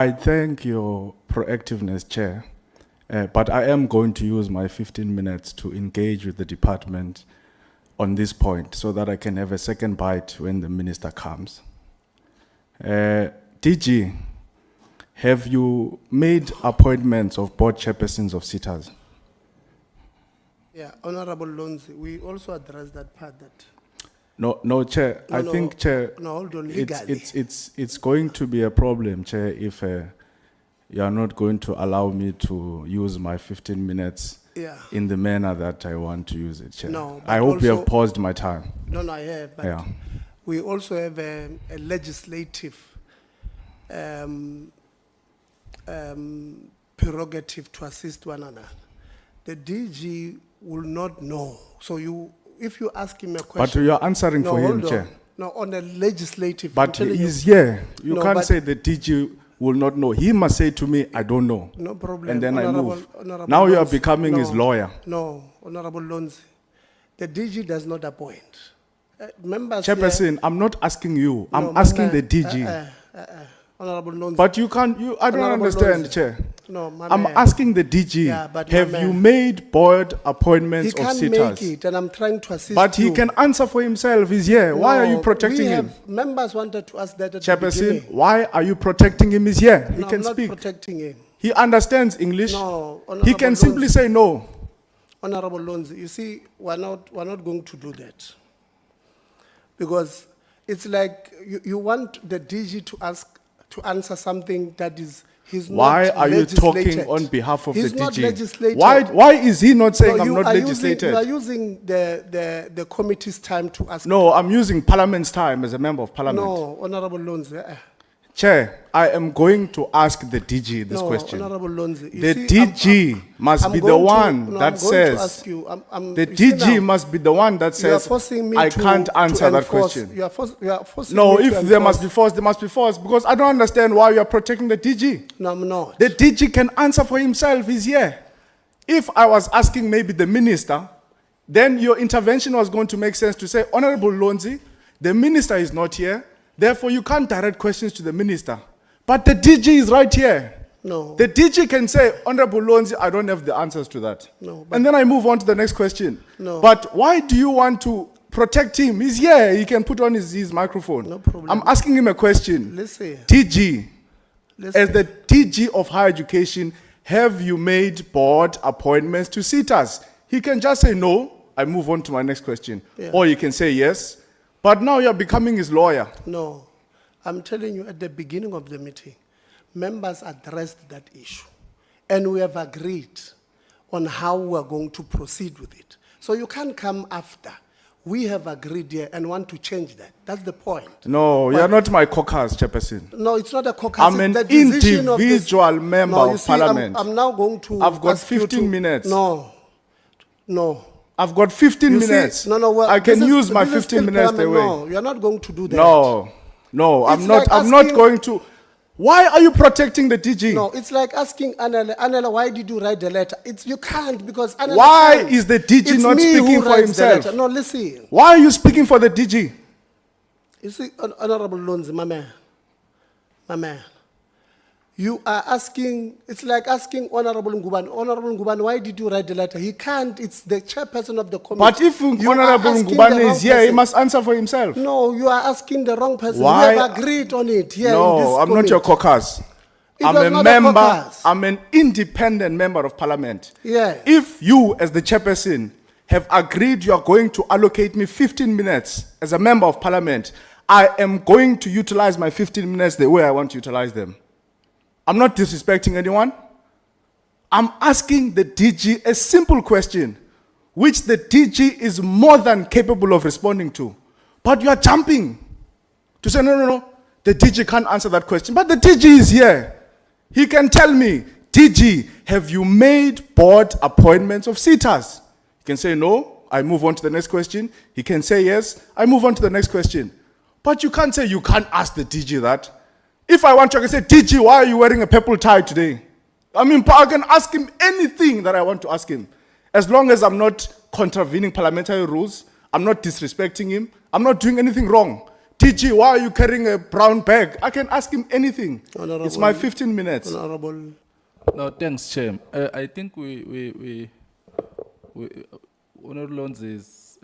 I thank your proactiveness, Chair, but I am going to use my 15 minutes to engage with the department on this point so that I can have a second bite when the minister comes. DG, have you made appointments of board chairpersons of sitters? Yeah, Honorable Lonzi, we also addressed that part that. No, Chair. I think, Chair, No, hold on, legally. it's going to be a problem, Chair, if you are not going to allow me to use my 15 minutes in the manner that I want to use it, Chair. No, I hope you have paused my time. No, I have, but we also have a legislative prerogative to assist one another. The DG will not know. So if you ask him a question. But you are answering for him, Chair. No, on a legislative. But he is here. You can't say the DG will not know. He must say to me, I don't know. No problem. And then I move. Honorable Now you are Lonzi, becoming his lawyer. No, Honorable Lonzi. The DG does not appoint. Members. Chairperson, I'm not asking you. I'm asking the DG. Honorable Lonzi. But I don't understand, Lonzi. Chair. No, I'm asking the DG, have you made board appointments of sitters? He can't make it, and I'm trying to assist But he can answer for himself. He's here. Why are you protecting him? Members wanted to ask that at Chairperson, the beginning. why are you protecting him? He's here. He can I'm speak. not protecting him. He understands English. No, he can simply say no. Honorable Lonzi, you see, we're not going to do that. Because it's like you want the DG to answer something that is why are you talking on behalf of the DG? He's not legislated. Why is he not saying I'm not legislated? You are using the committee's time to ask. No, I'm using Parliament's time as a member of Parliament. No, Honorable Lonzi. Chair, I am going to ask the DG this question. Honorable Lonzi. The DG must be the one that says. The DG must be the one that says. I can't answer that question. You are forcing no, me if there must be force, there must be force. Because I don't understand why you are protecting the DG. No, I'm not. The DG can answer for himself. He's here. If I was asking maybe the minister, then your intervention was going to make sense to say, Honorable Lonzi, the minister is not here. Therefore, you can't direct questions to the minister. But the DG is right here. No. The DG can say, Honorable Lonzi, I don't have the answers to that. No. And then I move on to the next question. No. But why do you want to protect him? He's here. He can put on his microphone. No problem. I'm asking him a question. Listen. DG, as the DG of higher education, have you made board appointments to sitters? He can just say no. I move on to my next question. Or he can say yes. But now you're becoming his lawyer. No. I'm telling you, at the beginning of the meeting, members addressed that issue. And we have agreed on how we're going to proceed with it. So you can't come after. We have agreed here and want to change that. That's the point. No, you're not my caucus, Chairperson. No, it's not a caucus. I'm an individual member of Parliament. I'm now going to. I've got 15 minutes. No. I've got 15 minutes. Well, I can use my 15 minutes away. No, you're not going to do that. No, I'm not going to. Why are you protecting the DG? No, it's like asking Anela, why did you write the letter? You can't because Anela. Why is the DG not speaking for himself? No, listen. Why are you speaking for the DG? You see, Honorable Lonzi, my man. You are asking, it's like asking Honorable Ngubane, why did you write the letter? He can't, it's the chairperson of the committee. But if Honorable Ngubane is here, he must answer for himself. No, you are asking the wrong person. Why? We have agreed on it here. No, I'm not your caucus. I'm a member, I'm an independent member of Parliament. Yeah. If you, as the chairperson, have agreed you are going to allocate me 15 minutes as a member of Parliament, I am going to utilize my 15 minutes the way I want to utilize them. I'm not disrespecting anyone. I'm asking the DG a simple question, which the DG is more than capable of responding to. But you are jumping to say, no. The DG can't answer that question. But the DG is here. He can tell me, DG, have you made board appointments of sitters? He can say no. I move on to the next question. He can say yes. I move on to the next question. But you can't say you can't ask the DG that. If I want to, I can say, DG, why are you wearing a purple tie today? I mean, I can ask him anything that I want to ask him. As long as I'm not contravening parliamentary rules, I'm not disrespecting him, I'm not doing anything wrong. DG, why are you carrying a brown bag? I can ask him anything. It's Honorable- my 15 minutes. Honorable, No, thanks, Chair. I think Honorable Lonzi is,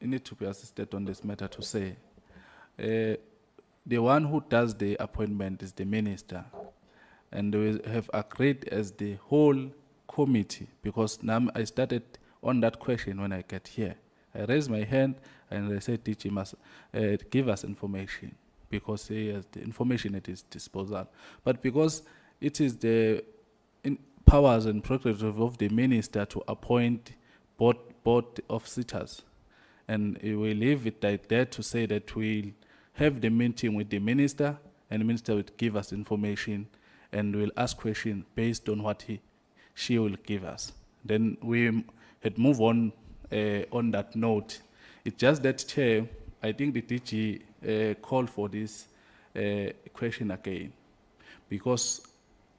need to be assisted on this matter to say, the one who does the appointment is the minister. And we have agreed as the whole committee, because now I started on that question when I get here. I raised my hand and I said, DG must give us information, because he has the information at his disposal. But because it is the powers and prerogative of the minister to appoint board of sitters, and we leave it like that to say that we'll have the meeting with the minister, and the minister will give us information, and we'll ask questions based on what she will give us. Then we had move on that note. It's just that, Chair, I think the DG called for this question again, because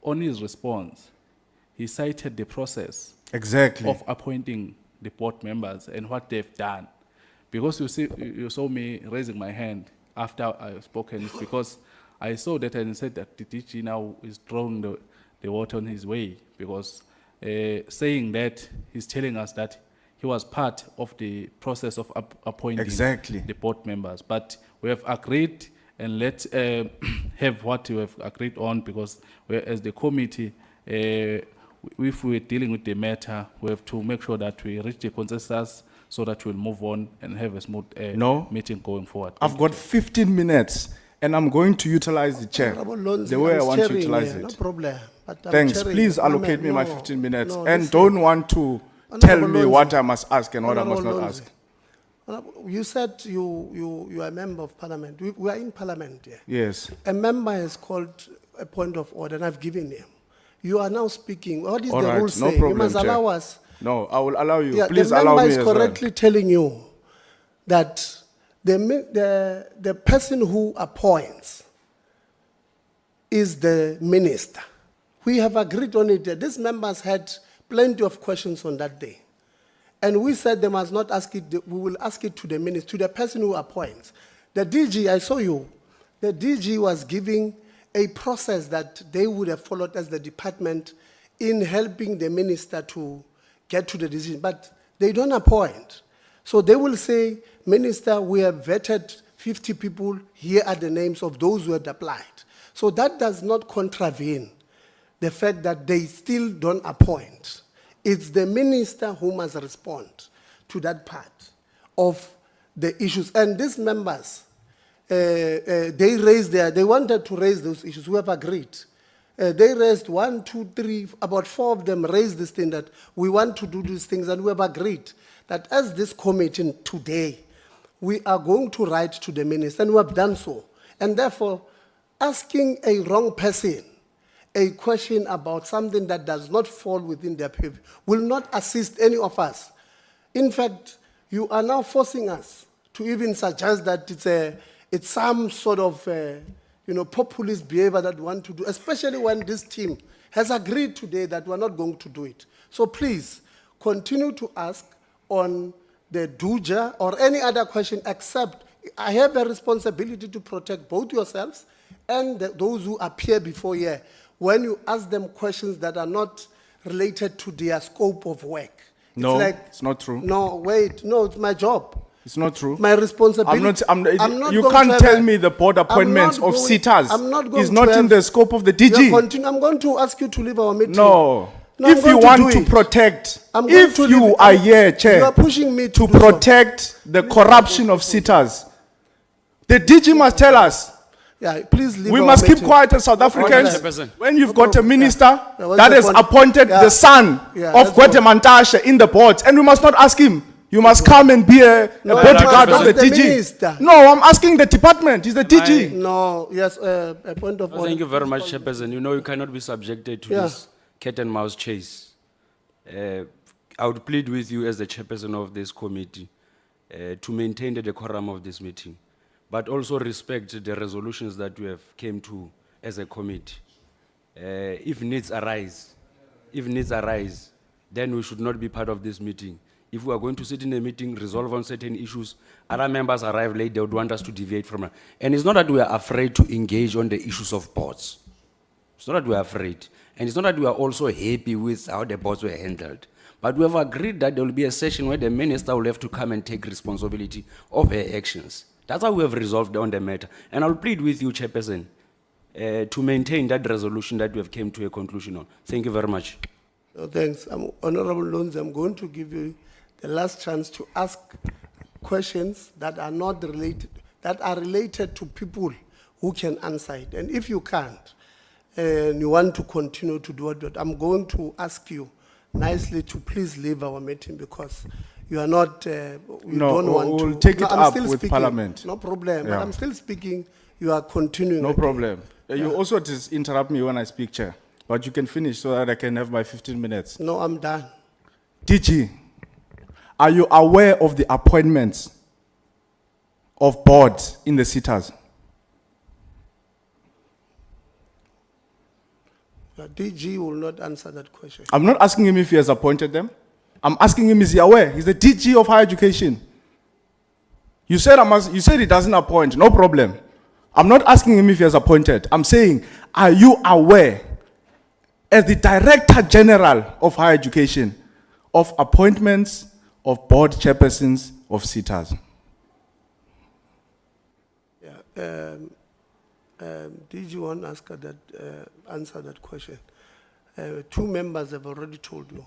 on his response, he cited the process Exactly. of appointing the board members and what they've done. Because you saw me raising my hand after I spoken, it's because I saw that and said that the DG now is throwing the water on his way, because saying that he's telling us that he was part of the process of appointing Exactly. the board members. But we have agreed, and let's have what we have agreed on, because as the committee, if we're dealing with the matter, we have to make sure that we reach the consensus so that we'll move on and have a smooth No. meeting going forward. I've got 15 minutes and I'm going to utilize the chair Honorable Lonzi, the way I I'm want to chairing utilize here, it. No problem. But I'm Thanks. chairing Please it. allocate me my No, 15 minutes no, and listen. don't want to Honorable tell me Lonzi. what I must ask and what I must Honorable not Lonzi. ask. Honorable, you said you are a member of parliament. We are in parliament here. Yes. A member has called a point of order, and I've given him. You are now speaking. What is All the right, rule no saying? You problem, must Chair. allow us. No, I will allow you. Yeah, Please the allow member me is as well. correctly telling you that the person who appoints is the minister. We have agreed on it. These members had plenty of questions on that day. And we said they must not ask it, we will ask it to the minister, to the person who appoints. The DG, I saw you, the DG was giving a process that they would have followed as the department in helping the minister to get to the decision, but they don't appoint. So they will say, Minister, we have vetted 50 people, here are the names of those who had applied. So that does not contravene the fact that they still don't appoint. It's the minister who must respond to that part of the issues. And these members, they wanted to raise those issues. We have agreed. They raised 1, 2, 3, about 4 of them raised this thing that we want to do these things, and we have agreed that as this committee today, we are going to write to the minister, and we have done so. And therefore, asking a wrong person a question about something that does not fall within their purview will not assist any of us. In fact, you are now forcing us to even suggest that it's some sort of populist behavior that we want to do, especially when this team has agreed today that we're not going to do it. So please, continue to ask on the DUJA or any other question, except I have a responsibility to protect both yourselves and those who appear before here when you ask them questions that are not related to their scope of work. No, it's not true. No, wait, no, it's my job. It's not true. My responsibility. You can't tell me the board appointments of sitters is not in the scope of the DG. I'm going to ask you to leave our meeting. No. No, I'm If you going to want do to it. protect, I'm going if to you leave it. are here, Chair, You are pushing me to to do so. protect the corruption of sitters, the DG must tell us. Yeah, please leave We our must keep meeting. quiet as South Africans. Chairperson. When you've No got a problem. minister Yeah, what's that the has point? appointed Yeah. the son Yeah, of let's go. Guatemantashe in the boards, and we must not ask him. You must come and be a bodyguard of the that's the DG. minister. No, I'm asking the department. He's the DG. No, yes, a point of order. Thank you very much, Chairperson. You know you cannot be subjected to Yeah. this cat and mouse chase. I would plead with you as the chairperson of this committee to maintain the decorum of this meeting, but also respect the resolutions that we have came to as a committee. If needs arise, then we should not be part of this meeting if we are going to sit in a meeting, resolve on certain issues, other members arrive late, they would want us to deviate from it. And it's not that we are afraid to engage on the issues of boards. It's not that we are afraid. And it's not that we are also happy with how the boards were handled. But we have agreed that there will be a session where the minister will have to come and take responsibility of her actions. That's how we have resolved on the matter. And I'll plead with you, Chairperson, to maintain that resolution that we have came to a conclusion on. Thank you very much. No, thanks. Honorable Lonzi, I'm going to give you the last chance to ask questions that are not related, that are related to people who can answer it. And if you can't, and you want to continue to do it, I'm going to ask you nicely to please leave our meeting because you are not, you No, don't want we'll to. take it I'm up still with speaking. Parliament. No problem, Yeah. but I'm still speaking. You are continuing. No again. problem. You also just interrupt me when I speak, Chair. But you can finish so that I can have my 15 minutes. No, I'm done. DG, are you aware of the appointments of boards in the sitters? DG will not answer that question. I'm not asking him if he has appointed them. I'm asking him, is he aware? He's the DG of higher education. You said you said he doesn't appoint, no problem. I'm not asking him if he has appointed. I'm saying, are you aware, as the Director General of Higher Education, of appointments of board chairpersons of sitters? Yeah, DG won't answer that question. Two members have already told you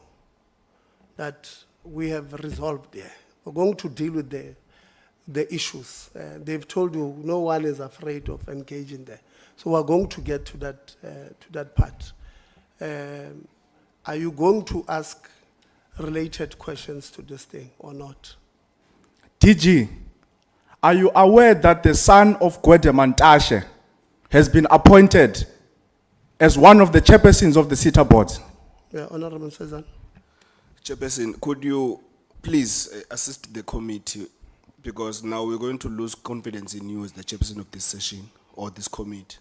that we have resolved there. We're going to deal with the issues. They've told you no one is afraid of engaging there. So we're going to get to that part. Are you going to ask related questions to this thing or not? DG, are you aware that the son of Gwede Mantashe has been appointed as one of the chairpersons of the sitter boards? Yeah, Honorable Cezanne. Chairperson, could you please assist the committee, because now we're going to lose confidence in you as the chairperson of this session or this committee.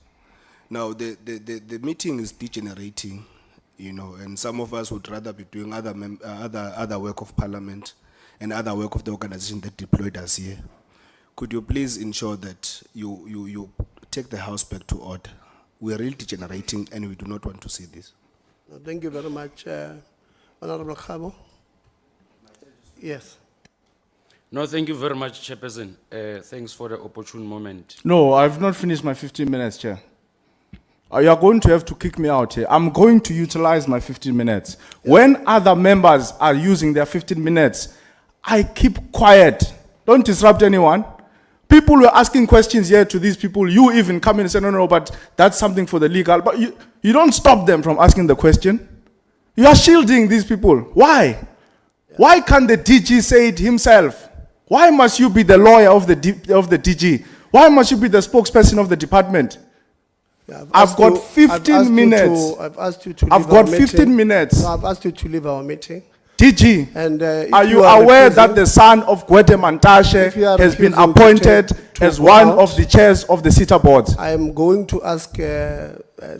Now the meeting is degenerating, you know, and some of us would rather be doing other work of Parliament and other work of the organization that deployed us here. Could you please ensure that you take the House back to order? We are really degenerating and we do not want to see this. Thank you very much, Honorable Khabo. Yes. No, thank you very much, Chairperson. Thanks for the opportune moment. No, I've not finished my 15 minutes, Chair. You are going to have to kick me out here. I'm going to utilize my 15 minutes. When other members are using their 15 minutes, I keep quiet. Don't disrupt anyone. People were asking questions here to these people. You even come in and say, no, but that's something for the legal. But you don't stop them from asking the question. You are shielding these people. Why? Why can't the DG say it himself? Why must you be the lawyer of the DG? Why must you be the spokesperson of the department? Yeah, I've got 15 minutes. I've asked you to leave I've our got 15 meeting. minutes. No, I've asked you to leave our meeting. DG, And if are you aware that refusing- the son of Gwede Mantashe If you are has been refusing appointed to as go one out, of the chairs of the sitter boards? I am going to ask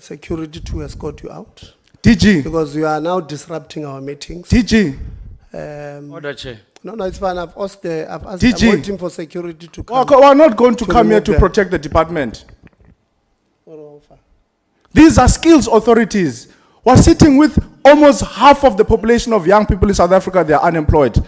security to escort you out DG, because you are now disrupting our meetings. DG, Order, Chair. No, it's fine. I've asked. I'm DG. waiting for security to come. we're not going to To come here remove to them. protect the department. Oh, fine. These are skills authorities. We're sitting with almost half of the population of young people in South Africa. They are unemployed.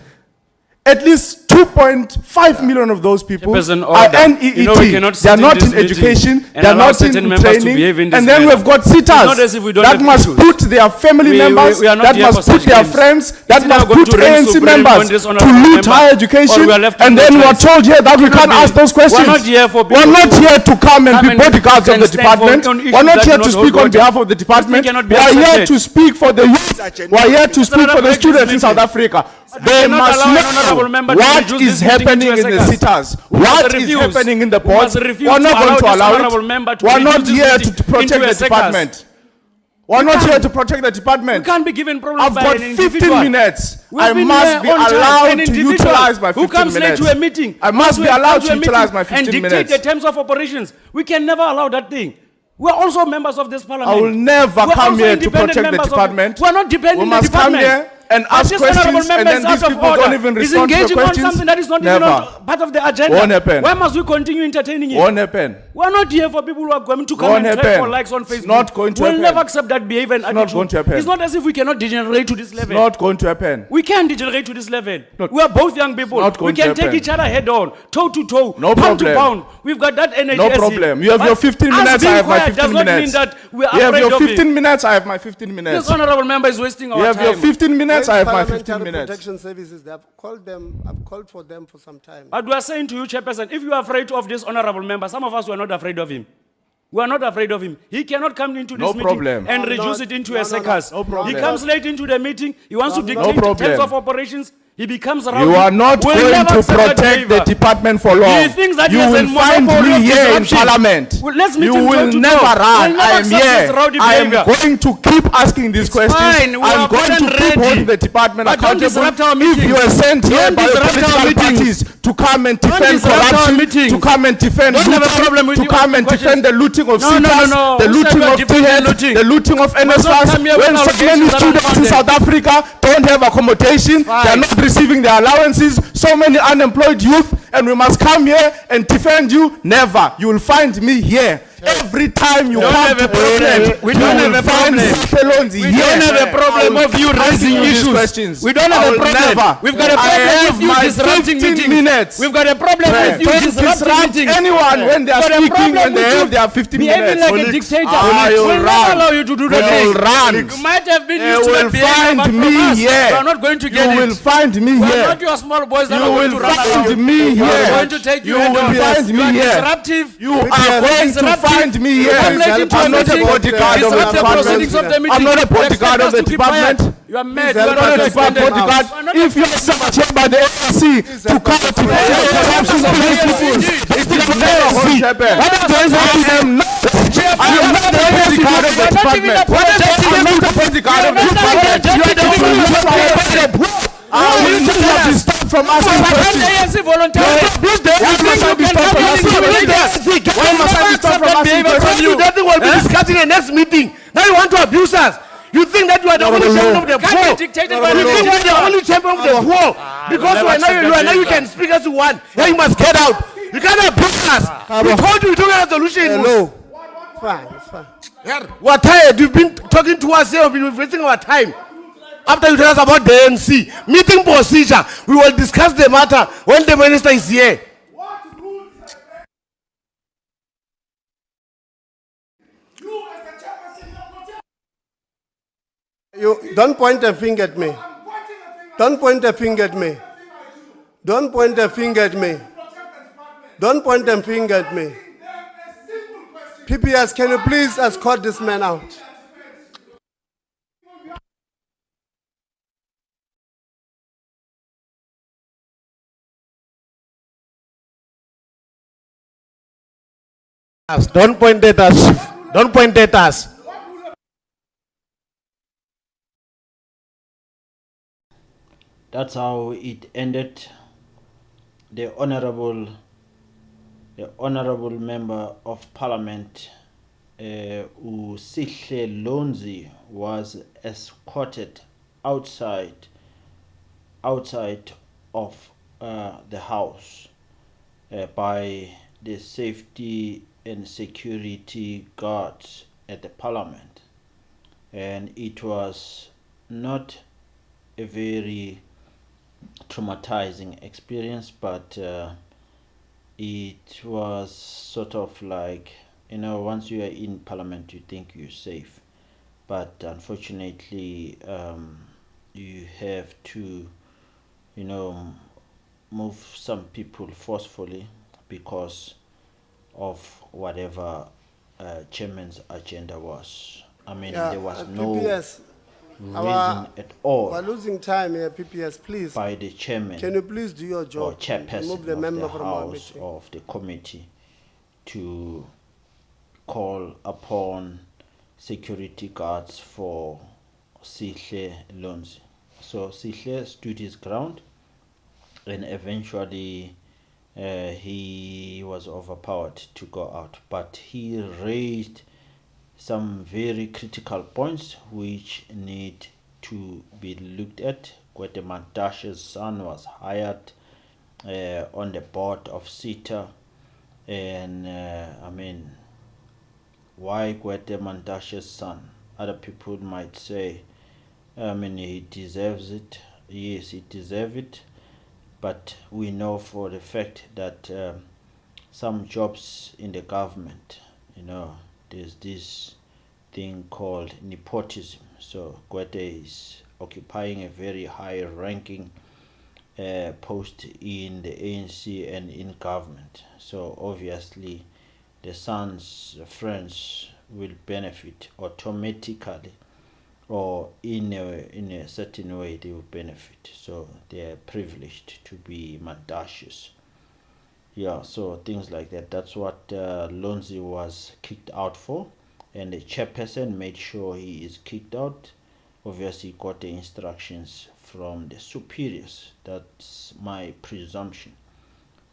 At least 2.5 million of those people Chairperson, are order. NEET. You know, we cannot They are sit in not this in meeting education. and They are allow not certain in members to training. behave in this And then manner. we've got sitters It's not as if we don't that have must issues. put their family members, we are not that here must for put such their games. friends, that It's either must going put to reign ANC supreme on members this to honorable loot member, higher or education. we are left And with then no we're choice. told here that we Cannot can't be. ask those questions. We're not here for people We're not to here to come and be and bodyguards of and the stand for department. on issues We're not that here do to not speak hold on behalf water. of the department. cannot be We are here accepted. to speak for the youth. We are here to speak for the another students in practice South Africa. They cannot must allow an honorable know member to what reduce is this meeting happening into a in the circus. sitters. We must What is refuse. happening in the We boards. must refuse We're to not going allow to this allow honorable member it. to We're reduce not this here meeting to protect into a the circus. department. We're not here to protect the We department. can't be given problems I've by got an 15 individual. minutes. We have I been must here be on time. allowed An to individual utilize my 15 who comes minutes. late to a meeting, I must be comes allowed to to a utilize meeting my 15 and minutes. dictate the terms of operations. We can never allow that thing. We're also members of this parliament. I will never We're come also here to independent protect the members of- department. We're not depending We on the must come department. here and But ask this honorable questions, and member then is these out of people order. don't even He's respond to your engaging on questions? something that is not even Never. on part of the agenda. Won't happen. Why must we continue entertaining it? Won't happen. We're not here for people who are going to come Won't and trade happen. for likes on It's Facebook. not going to We'll happen. never accept that behavior and It's not attitude. going to happen. It's not as if we cannot degenerate to this level. Not going to happen. We can degenerate to this level. Not- We are both young people. not We going to can take happen. each other head on, toe to toe, No pound to problem. pound. We've got that energy. No as in- problem. You have But your 15 us minutes, being I have my quiet 15 does not mean minutes. that we are You have afraid your of 15 it. minutes, I have my 15 minutes. This honorable member is wasting our You have time. your 15 minutes, I have my 15 Parliamentary minutes. Protection Services, they have called them, I've called for them for some time. But we are saying to you, Chairperson, if you are afraid of this honorable member, some of us were not afraid of him. We are not afraid of him. He cannot come into this No meeting problem. and No, reduce no, it into no, a no, circus. no problem. He comes late into the meeting. He wants to No dictate problem. terms of operations. He becomes rowdy. You are not We'll going never to accept that protect the behavior. department for long. He thinks that he You has a will find monopoly me of here in disruption. parliament. Well, let's meet You him toe will to never toe. run. We'll never I am accept this here. rowdy I am behavior. going to keep asking these questions. fine. We I'm are going more to than keep ready. holding the department But don't accountable. disrupt our If meetings. you are sent here Don't by the disrupt our political meetings. parties to come and Don't defend disrupt our corruption, meetings. to come and defend Don't have a looting, problem with to you come and asking defend the looting of No, no, CETAs, no. the Who said looting we are of defending THEAD, looting? the looting of must not NSFAS. come here with When so many allegations that are students in unfounded. South Africa don't have accommodation, they are Fine. not receiving their allowances, so many unemployed youth, and we must come here and defend you. Never. You will find me here. Every time you We don't come have to a problem. parliament, We you don't will have a find problem. Sihle Lonzi We here. don't have a problem I will of you keep raising asking these issues. questions. We don't have I a will problem. Never. We've got a I problem have with you my disrupting 15 meetings. minutes. We've got a problem with you Don't disrupting disrupt meetings. anyone when they are Got a speaking, problem when they with have you their 15 behaving minutes. like a dictator. You'll We'll never run. allow you to do You that. will run. You might have been You used to will that behavior, find but from me us, here. you are not going to get You it. will find me We are here. not your small boys that You are going to will run find around. me We are here. going to take you You head will on. find You me are here. disruptive. You are going to find me here. Come late into a I'm not a meeting. bodyguard of the Disrupt the proceedings department. of the meeting. I'm not a You expect bodyguard of us the to keep quiet. department. You are mad. Please You are help not us a to Department extended bodyguard. mouse. You are not If you are extended sent here by the ANC to come to defend the corruption of these people, it's the ANC. What is the ANC? I am not the bodyguard of the department. I'm not the bodyguard of the department. You are the one. I will not be stopped from asking questions. ANC voluntarily. Why must I be stopped from asking questions? Why must I be stopped from asking questions? Nothing will be discussed in the next meeting. Now you want to abuse us. You think that you are the only champion of the Can't poor. be dictated You by the think you are the dictator. only champion of the poor. Because you are now you can speak as you want. Now you must get out. You cannot abuse us. We told you we don't have a solution. Hello. Fine, it's fine. We're tired. You've been talking to us here. We've been wasting our time. After you tell us about the ANC meeting procedure, we will discuss the matter when the minister is here. You don't point a finger at me. Don't point a finger at me. Don't point a finger at me. Don't point a finger at me. PPS, can you please escort this man out? Don't point at us. Don't point at us. That's how it ended. The honorable member of parliament, Sihle Lonzi, was escorted outside of the house by the safety and security guards at the parliament, and it was not a very traumatizing experience, but it was sort of like, once you are in parliament you think you're safe, but unfortunately you have to move some people forcefully because of whatever chairman's agenda was. I mean, there was no PPS, reason our- at all we're losing time here, PPS, please. by the chairman Can you please do your or job? chairperson Remove the of member the from our house meeting. of the committee to call upon security guards for Sihle Lonzi. So Sihle stood his ground, and eventually he was overpowered to go out, but he raised some very critical points which need to be looked at. Gwede Mantashe's son was hired on the board of SITA, and I mean, why Gwede Mantashe's son? Other people might say, I mean, he deserves it. Yes, he deserves it, but we know for the fact that some jobs in the government, there's this thing called nepotism. So Gwede is occupying a very high ranking post in the ANC and in government. So obviously the son's friends will benefit automatically, or in a certain way they will benefit. So they are privileged to be Mandashis. Yeah, so things like that. That's what Lonzi was kicked out for, and the chairperson made sure he is kicked out. Obviously got the instructions from the superiors. That's my presumption.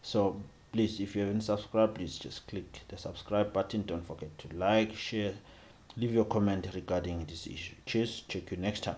So please, if you haven't subscribed, please just click the subscribe button. Don't forget to like, share, leave your comment regarding this issue. Cheers, check you next time.